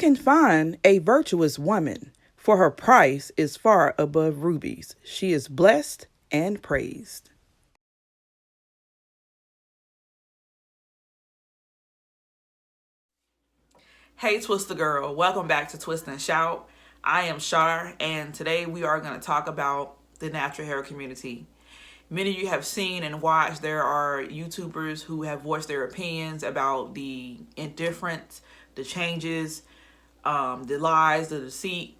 can find a virtuous woman, for her price is far above rubies. She is blessed and praised. Hey, Twister Girl. Welcome back to Twist and Shout. I am Shar, and today we are going to talk about the natural hair community. Many of you have seen and watched, there are YouTubers who have voiced their opinions about the indifference, the changes, the lies, the deceit,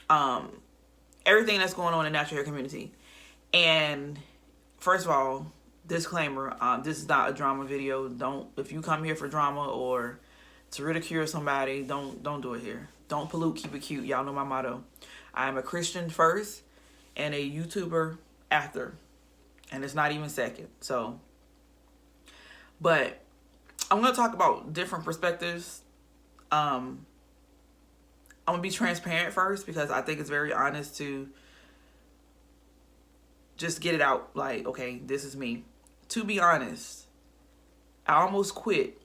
everything that's going on in the natural hair community. And first of all, disclaimer, this is not a drama video. If you come here for drama or to ridicule somebody, don't do it here. Don't pollute, keep it cute. Y'all know my motto. I am a Christian first and a YouTuber after. And it's not even second. But I'm going to talk about different perspectives. I'm going to be transparent first because I think it's very honest to just get it out. Like, okay, this is me. To be honest, I almost quit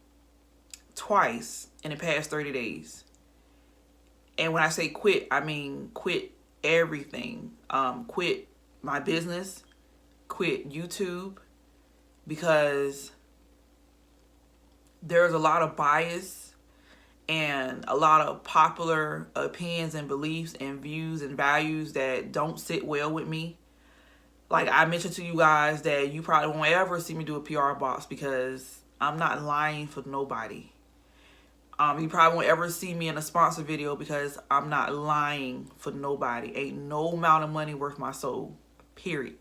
twice in the past 30 days. And when I say quit, I mean quit everything. Quit my business, quit YouTube, because there's a lot of bias and a lot of popular opinions and beliefs and views and values that don't sit well with me. Like I mentioned to you guys that you probably won't ever see me do a PR box because I'm not lying for nobody. You probably won't ever see me in a sponsor video because I'm not lying for nobody. Ain't no amount of money worth my soul, period.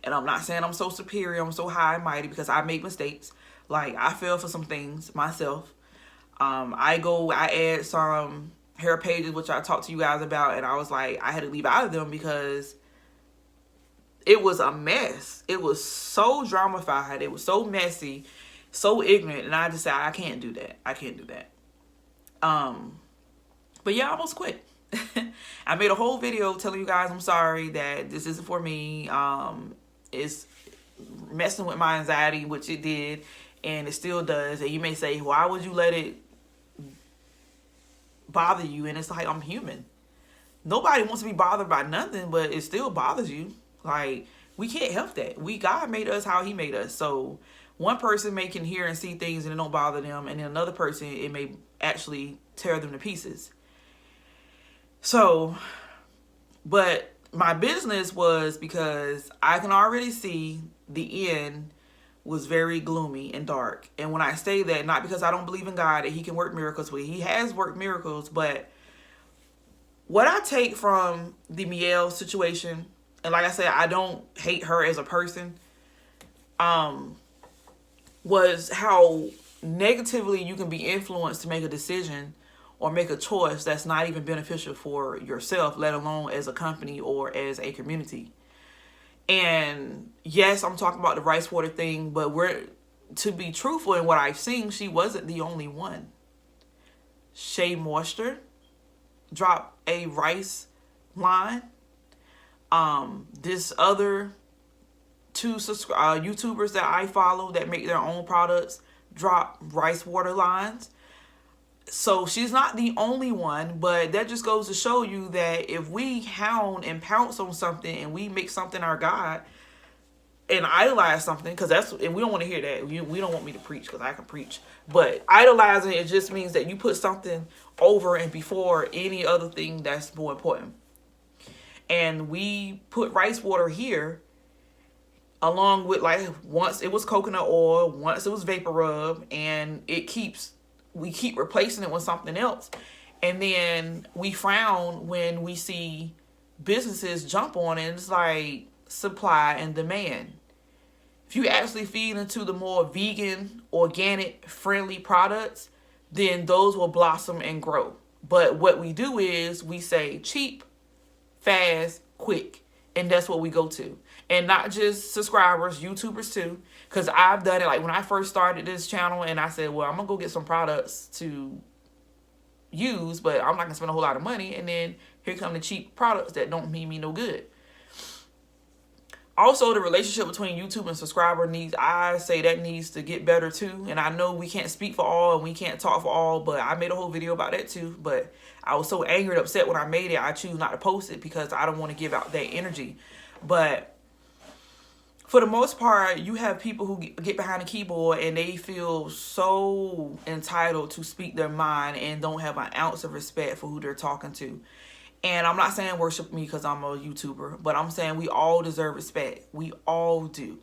And I'm not saying I'm so superior, I'm so high and mighty, because I make mistakes. Like, I fell for some things myself. I add some hair pages, which I talked to you guys about, and I was like, I had to leave out of them because it was a mess. It was so dramatified. It was so messy, so ignorant, and I decided I can't do that. I can't do that. But yeah, I almost quit. I made a whole video telling you guys I'm sorry, that this isn't for me. It's messing with my anxiety, which it did, and it still does. And you may say, why would you let it bother you? And it's like, I'm human. Nobody wants to be bothered by nothing, but it still bothers you. Like, we can't help that. God made us how he made us. So one person may can hear and see things and it don't bother them, and then another person, it may actually tear them to pieces. So, but my business was, because I can already see the end was very gloomy and dark. And when I say that, not because I don't believe in God, that he can work miracles, but he has worked miracles. But what I take from the Mielle situation, and like I said, I don't hate her as a person, was how negatively you can be influenced to make a decision or make a choice that's not even beneficial for yourself, let alone as a company or as a community. And yes, I'm talking about the rice water thing, but to be truthful in what I've seen, she wasn't the only one. Shea Moisture dropped a rice line. This other two YouTubers that I follow that make their own products drop rice water lines. So she's not the only one, but that just goes to show you that if we hound and pounce on something and we make something our God and idolize something, and we don't want to hear that. We don't want me to preach because I can preach. But idolizing, it just means that you put something over and before any other thing that's more important. And we put rice water here along with, like, once it was coconut oil, once it was vapor rub, and we keep replacing it with something else. And then we frown when we see businesses jump on it. And it's like supply and demand. If you actually feed into the more vegan, organic, friendly products, then those will blossom and grow. But what we do is we say cheap, fast, quick. And that's what we go to. And not just subscribers, YouTubers too. Because I've done it. Like when I first started this channel and I said, well, I'm going to go get some products to use, but I'm not going to spend a whole lot of money. And then here come the cheap products that don't mean me no good. Also, the relationship between YouTube and subscriber I say that needs to get better too. And I know we can't speak for all and we can't talk for all, but I made a whole video about that too. But I was so angry and upset when I made it, I choose not to post it because I don't want to give out that energy. But for the most part, you have people who get behind the keyboard and they feel so entitled to speak their mind and don't have an ounce of respect for who they're talking to. And I'm not saying worship me because I'm a YouTuber, but I'm saying we all deserve respect. We all do.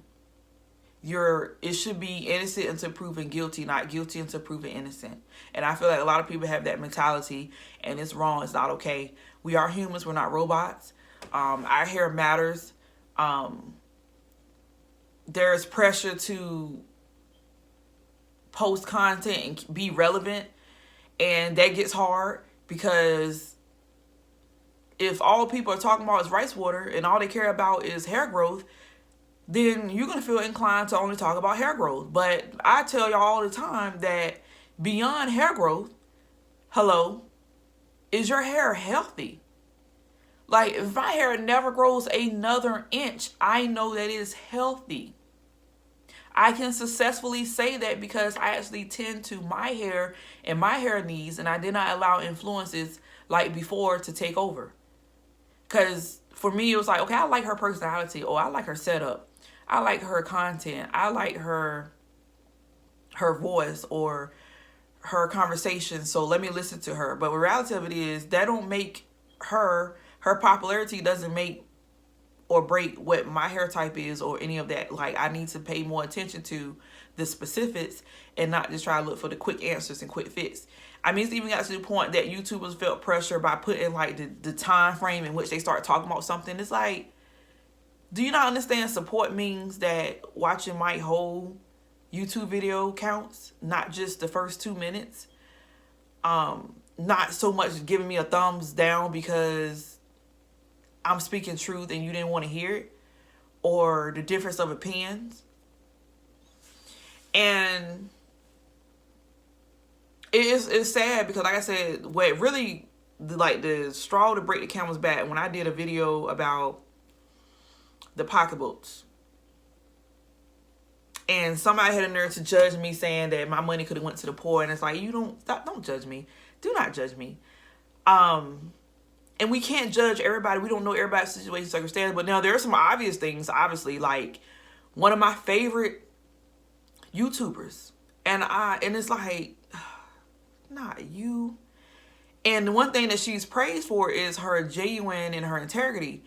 It should be innocent until proven guilty, not guilty until proven innocent. And I feel like a lot of people have that mentality, and it's wrong. It's not okay. We are humans. We're not robots. Our hair matters. There's pressure to post content and be relevant, and that gets hard because if all people are talking about is rice water and all they care about is hair growth, then you're going to feel inclined to only talk about hair growth. But I tell y'all all the time that beyond hair growth, hello, is your hair healthy? Like, if my hair never grows another inch, I know that it is healthy. I can successfully say that because I actually tend to my hair and my hair needs, and I did not allow influences like before to take over. Because for me, it was like, okay, I like her personality. Oh, I like her setup. I like her content. I like her voice or her conversation. So let me listen to her. But the reality of it is that don't make her popularity doesn't make or break what my hair type is or any of that. Like, I need to pay more attention to the specifics and not just try to look for the quick answers and quick fix. I mean, it's even got to the point that YouTubers felt pressure by putting like the time frame in which they start talking about something. It's like, do you not understand support means that watching my whole YouTube video counts, not just the first 2 minutes? Not so much giving me a thumbs down because I'm speaking truth and you didn't want to hear it, or the difference of opinions. And it's sad because, like I said, what really the straw to break the camel's back, when I did a video about the pocketbooks, and somebody had a nerve to judge me saying that my money could have went to the poor, and it's like, don't judge me. Do not judge me. And we can't judge everybody. We don't know everybody's situation, circumstance. But now there are some obvious things, obviously, like one of my favorite YouTubers, and it's like, not you. And the one thing that she's praised for is her genuine and her integrity.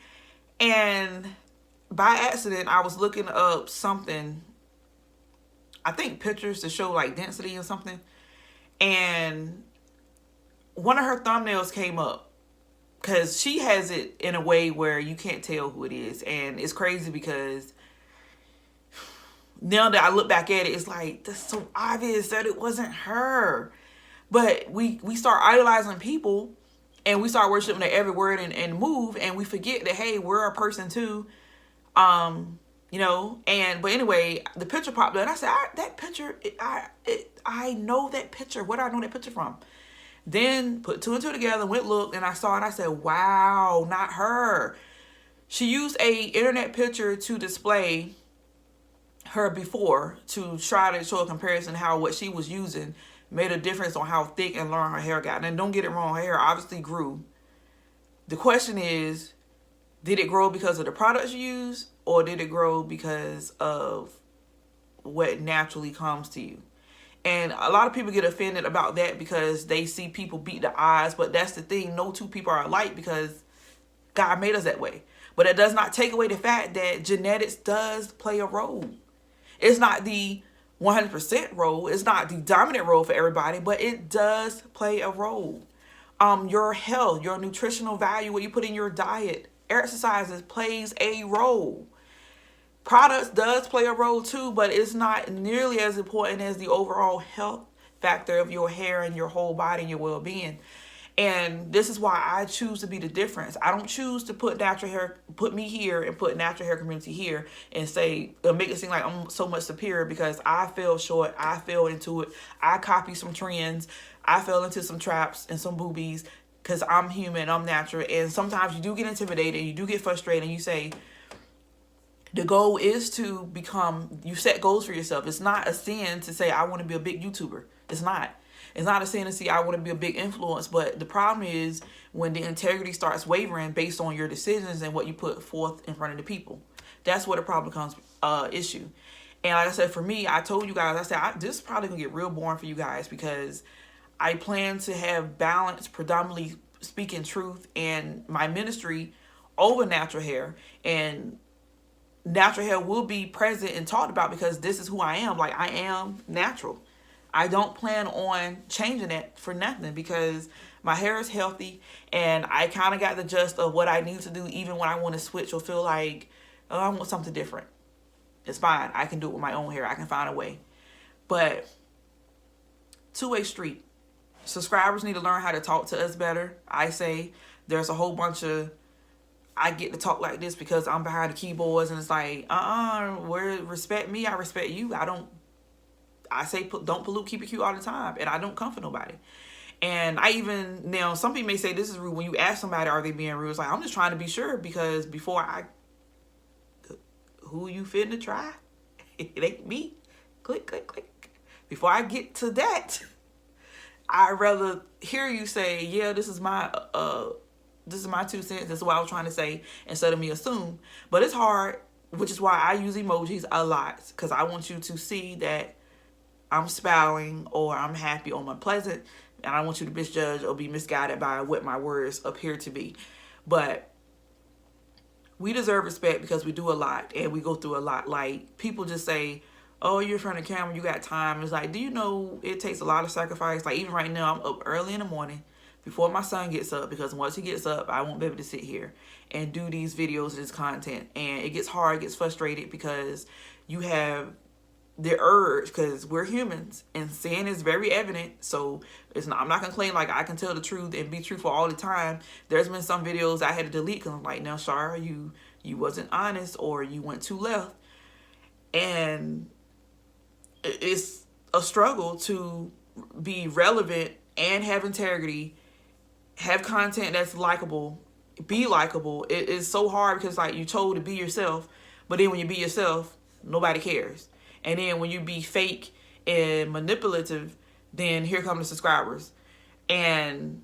And by accident, I was looking up something, I think pictures to show like density or something, and one of her thumbnails came up because she has it in a way where you can't tell who it is. And it's crazy because now that I look back at it, it's like, that's so obvious that it wasn't her. But we start idolizing people and we start worshiping their every word and move, and we forget that, hey, we're a person too. You know, but anyway, the picture popped up and I said, that picture, I know that picture. Where do I know that picture from? Then put two and two together, went look, and I saw it and I said, wow, not her. She used a internet picture to display her before, to try to show a comparison how what she was using made a difference on how thick and long her hair got. And don't get it wrong, her hair obviously grew. The question is, did it grow because of the products you use, or did it grow because of what naturally comes to you? And a lot of people get offended about that because they see people beat the odds. But that's the thing. No two people are alike because God made us that way. But it does not take away the fact that genetics does play a role. It's not the 100% role. It's not the dominant role for everybody, but it does play a role. Your health, your nutritional value, what you put in your diet, exercises plays a role. Products does play a role too, but it's not nearly as important as the overall health factor of your hair and your whole body and your well-being. And this is why I choose to be the difference. I don't choose to put me here and put natural hair community here and say, make it seem like I'm so much superior because I fell short. I fell into it. I copy some trends. I fell into some traps and some boobies because I'm human. I'm natural. And sometimes you do get intimidated. You do get frustrated and you say, The goal is to become, you set goals for yourself. It's not a sin to say, I want to be a big YouTuber. It's not. It's not a sin to say, I want to be a big influence. But the problem is when the integrity starts wavering based on your decisions and what you put forth in front of the people. That's where the problem becomes issue. And like I said, for me, I told you guys, I said, this is probably going to get real boring for you guys because I plan to have balance, predominantly speaking truth, and my ministry over natural hair. And natural hair will be present and talked about because this is who I am. Like, I am natural. I don't plan on changing that for nothing because my hair is healthy and I kind of got the gist of what I need to do even when I want to switch or feel like, oh, I want something different. It's fine. I can do it with my own hair. I can find a way. But two-way street. Subscribers need to learn how to talk to us better. I say there's a whole bunch of, I get to talk like this because I'm behind the keyboards and it's like, respect me, I respect you. I say don't pollute, keep it cute all the time. And I don't come for nobody. And I even, now some people may say this is rude. When you ask somebody, are they being rude? It's like, I'm just trying to be sure because before who you finna try? It ain't me. Click, click, click. Before I get to that, I'd rather hear you say, yeah, this is my 2 cents. This is what I was trying to say instead of me assume. But it's hard, which is why I use emojis a lot because I want you to see that I'm smiling or I'm happy or I'm pleasant, and I want you to misjudge or be misguided by what my words appear to be. But we deserve respect because we do a lot and we go through a lot. Like, people just say, oh, you're in front of the camera, you got time. It's like, do you know it takes a lot of sacrifice? Like, even right now, I'm up early in the morning before my son gets up because once he gets up, I won't be able to sit here and do these videos and this content. And it gets hard, it gets frustrated because you have the urge, because we're humans and sin is very evident. So I'm not gonna claim like I can tell the truth and be truthful all the time. There's been some videos I had to delete because I'm like, now Shar, you wasn't honest or you went too left. And it's a struggle to be relevant and have integrity, have content that's likable, be likable. It is so hard because like you told to be yourself, but then when you be yourself, nobody cares. And then when you be fake and manipulative, then here come the subscribers and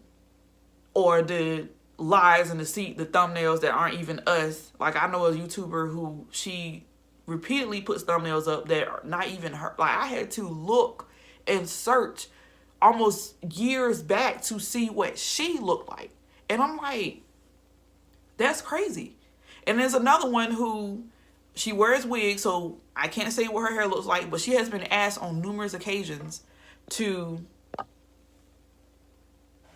or the lies and deceit, the thumbnails that aren't even us. Like, I know a YouTuber who she repeatedly puts thumbnails up that are not even her. Like, I had to look and search almost years back to see what she looked like. And I'm like, that's crazy. And there's another one who she wears wigs, so I can't say what her hair looks like, but she has been asked on numerous occasions to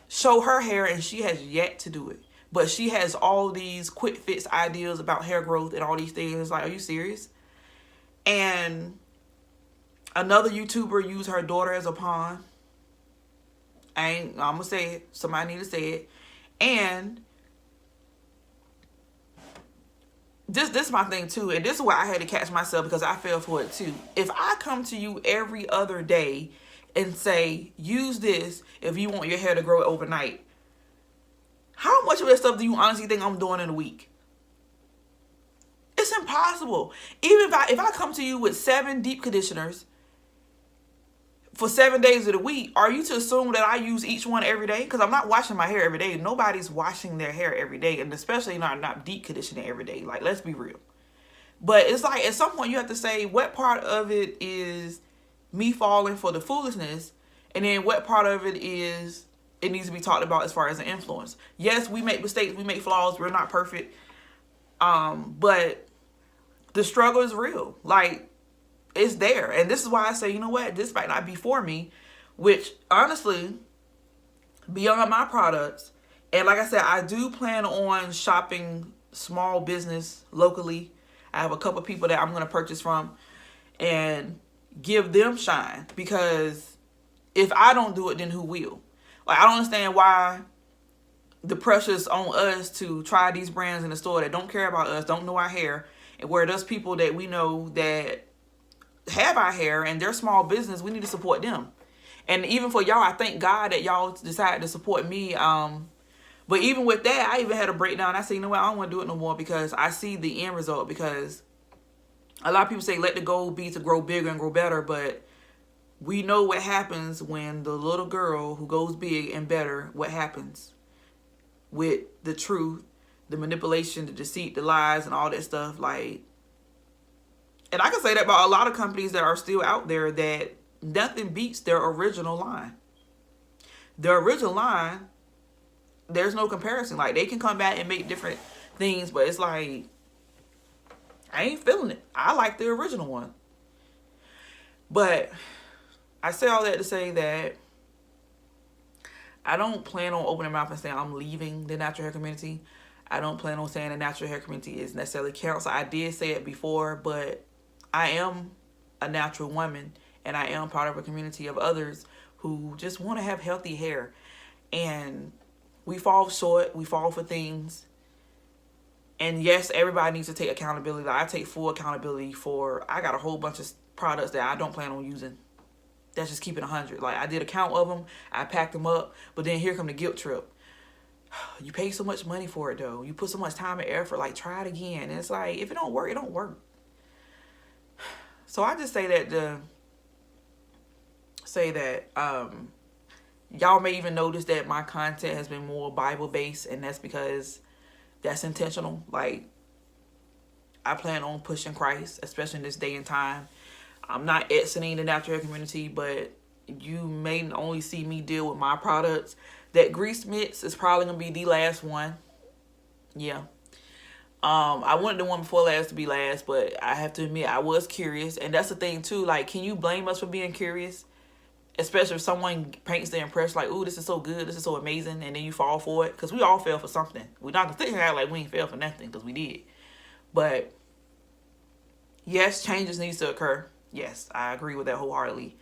show her hair, and she has yet to do it. But she has all these quick fix ideas about hair growth and all these things. It's like, are you serious? And another YouTuber used her daughter as a pawn. I'm gonna say it. Somebody need to say it. And this is my thing too, and this is why I had to catch myself because I fell for it too. If I come to you every other day and say, use this if you want your hair to grow overnight, how much of that stuff do you honestly think I'm doing in a week? It's impossible. Even if I come to you with 7 deep conditioners for 7 days of the week, are you to assume that I use each one every day? Because I'm not washing my hair every day. Nobody's washing their hair every day, and especially not deep conditioning every day. Like, let's be real. But it's like at some point you have to say what part of it is me falling for the foolishness, and then what part of it is it needs to be talked about as far as an influence. Yes, we make mistakes, we make flaws, we're not perfect. But the struggle is real. Like, it's there. And this is why I say, you know what, this might not be for me, which honestly, beyond my products, and like I said, I do plan on shopping small business locally. I have a couple people that I'm going to purchase from and give them shine, because if I don't do it, then who will? Like, I don't understand why the pressure's on us to try these brands in the store that don't care about us, don't know our hair, and where there's people that we know that have our hair and they're small business, we need to support them. And even for y'all, I thank God that y'all decided to support me. But even with that, I even had a breakdown. I said, you know what, I don't want to do it no more because I see the end result. Because A lot of people say let the goal be to grow bigger and grow better, but we know what happens when the little girl who goes big and better, what happens with the truth, the manipulation, the deceit, the lies, and all that stuff. Like, and I can say that about a lot of companies that are still out there, that nothing beats their original line. Their original line, there's no comparison. Like, they can come back and make different things, but it's like, I ain't feeling it. I like the original one. But I say all that to say that I don't plan on opening my mouth and saying I'm leaving the natural hair community. I don't plan on saying the natural hair community is necessarily canceled. I did say it before, but I am a natural woman, and I am part of a community of others who just want to have healthy hair. And we fall short. We fall for things. And yes, everybody needs to take accountability. Like, I take full accountability for, I got a whole bunch of products that I don't plan on using. That's just keeping 100. Like, I did a count of them. I packed them up. But then here come the guilt trip. You pay so much money for it, though. You put so much time and effort. Like, try it again. And it's like, if it don't work, it don't work. So I just say that y'all may even notice that my content has been more Bible-based, and that's because that's intentional. Like, I plan on pushing Christ, especially in this day and time. I'm not exiting the natural hair community, but you may only see me deal with my products. That grease mix is probably going to be the last one. Yeah. I wanted the one before last to be last, but I have to admit I was curious. And that's the thing too. Like, can you blame us for being curious? Especially if someone paints the impression like, ooh, this is so good, this is so amazing, and then you fall for it. Because we all fell for something. We're not going to sit here and act like we ain't fell for nothing, because we did. But yes, changes needs to occur. Yes, I agree with that wholeheartedly.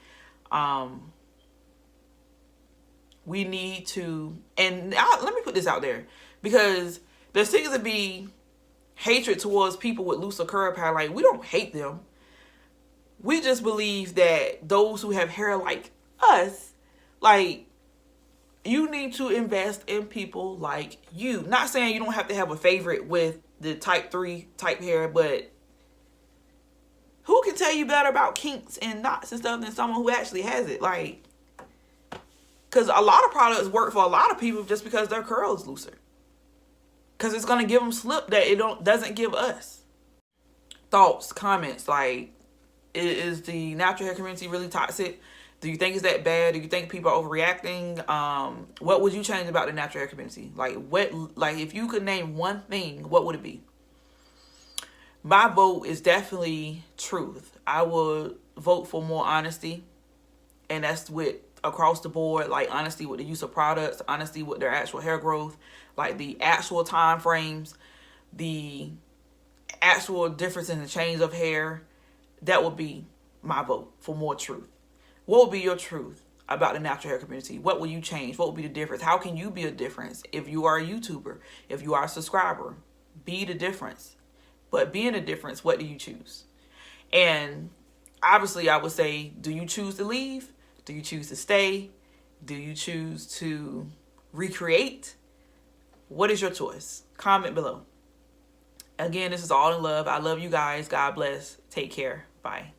We need to, and let me put this out there, because there seems to be hatred towards people with looser curl pattern. Like, we don't hate them. We just believe that those who have hair like us, like, you need to invest in people like you. Not saying you don't have to have a favorite with the type 3 type hair, but who can tell you better about kinks and knots and stuff than someone who actually has it? Like, because a lot of products work for a lot of people just because their curl is looser. Because it's going to give them slip that it doesn't give us. Thoughts, comments, like, is the natural hair community really toxic? Do you think it's that bad? Do you think people are overreacting? What would you change about the natural hair community? Like, if you could name one thing, what would it be? My vote is definitely truth. I would vote for more honesty. And that's with across the board, like honesty with the use of products, honesty with their actual hair growth, like the actual time frames, the actual difference in the change of hair. That would be my vote for more truth. What would be your truth about the natural hair community? What will you change? What would be the difference? How can you be a difference? If you are a YouTuber, if you are a subscriber, be the difference. But being a difference, what do you choose? And obviously I would say, do you choose to leave? Do you choose to stay? Do you choose to recreate? What is your choice? Comment below. Again, this is all in love. I love you guys. God bless. Take care. Bye.